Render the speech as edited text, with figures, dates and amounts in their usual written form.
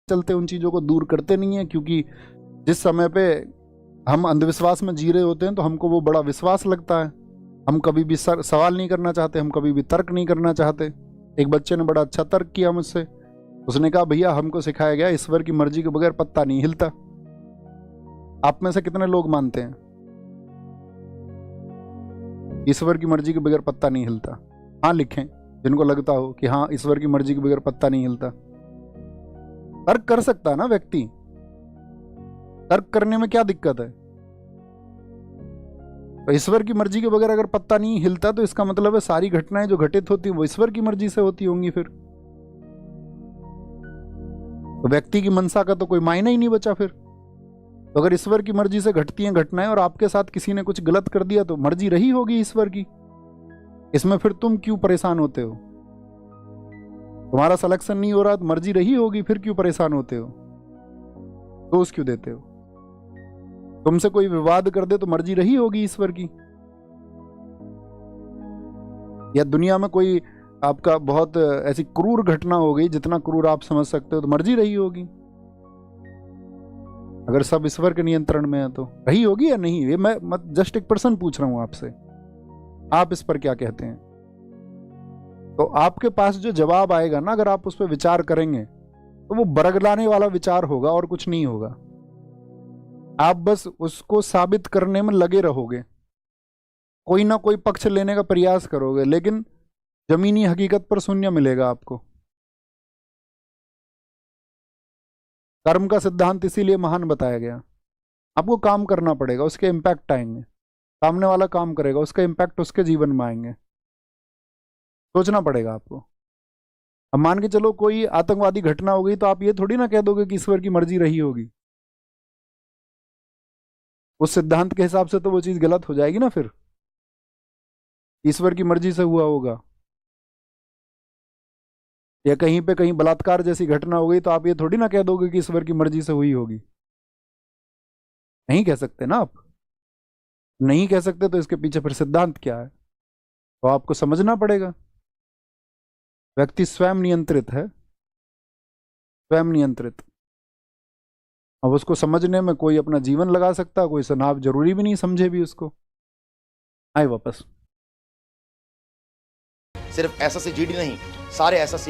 चलते उन चीज़ों को दूर करते नहीं है, क्योंकि जिस समय पे हम अंधविश्वास में जी रहे होते हैं तो हमको वो बड़ा विश्वास लगता है। हम कभी भी सवाल नहीं करना चाहते, हम कभी भी तर्क नहीं करना चाहते। एक बच्चे ने बड़ा अच्छा तर्क किया मुझसे। उसने कहा, भैया हमको सिखाया गया ईश्वर की मर्जी के बगैर पत्ता नहीं हिलता। आप में से कितने लोग मानते हैं ईश्वर की मर्जी के बगैर पत्ता नहीं हिलता? हाँ लिखें जिनको लगता हो कि हाँ ईश्वर की मर्जी के बगैर पत्ता नहीं हिलता। तर्क कर सकता है ना व्यक्ति, तर्क करने में क्या दिक्कत है? तो ईश्वर की मर्जी के बगैर अगर पत्ता नहीं हिलता तो इसका मतलब है सारी घटनाएं जो घटित होती वो ईश्वर की मर्जी से होती होंगी। फिर तो व्यक्ति की मनसा का तो कोई मायना ही नहीं बचा। फिर तो अगर ईश्वर की मर्जी से घटती हैं घटनाएं और आपके साथ किसी ने कुछ गलत कर दिया तो मर्जी रही होगी ईश्वर की। इसमें फिर तुम क्यों परेशान होते हो? तुम्हारा सिलेक्शन नहीं हो रहा तो मर्जी रही होगी, फिर क्यों परेशान होते हो? दोष क्यों देते हो? तुमसे कोई विवाद कर दे तो मर्जी रही होगी ईश्वर की। या दुनिया में कोई आपका बहुत ऐसी क्रूर घटना हो गई, जितना क्रूर आप समझ सकते हो, तो मर्जी रही होगी। अगर सब ईश्वर के नियंत्रण में है तो रही होगी या नहीं? ये मैं जस्ट एक प्रश्न पूछ रहा हूं आपसे, आप इस पर क्या कहते हैं? तो आपके पास जो जवाब आएगा ना, अगर आप उस पर विचार करेंगे तो वो बरगलाने वाला विचार होगा और कुछ नहीं होगा। आप बस उसको साबित करने में लगे रहोगे, कोई ना कोई पक्ष लेने का प्रयास करोगे, लेकिन जमीनी हकीकत पर शून्य मिलेगा आपको। कर्म का सिद्धांत इसीलिए महान बताया गया। आपको काम करना पड़ेगा, उसके इम्पैक्ट आएंगे। सामने वाला काम करेगा, उसका इम्पैक्ट उसके जीवन में आएंगे। सोचना पड़ेगा आपको। अब मान के चलो कोई आतंकवादी घटना हो गई तो आप ये थोड़ी ना कह दोगे कि ईश्वर की मर्जी रही होगी। उस सिद्धांत के हिसाब से तो वो चीज गलत हो जाएगी ना। फिर ईश्वर की मर्जी से हुआ होगा। या कहीं पे कहीं बलात्कार जैसी घटना हो गई तो आप ये थोड़ी ना कह दोगे कि ईश्वर की मर्जी से हुई होगी। नहीं कह सकते ना आप। नहीं कह सकते तो इसके पीछे फिर सिद्धांत क्या है, तो आपको समझना पड़ेगा। व्यक्ति स्वयं नियंत्रित है, स्वयं नियंत्रित। अब उसको समझने में कोई अपना जीवन लगा सकता, कोई सनाव जरूरी भी नहीं समझे भी उसको। आए वापस। सिर्फ एसएससी जीडी नहीं, सारे एसएससी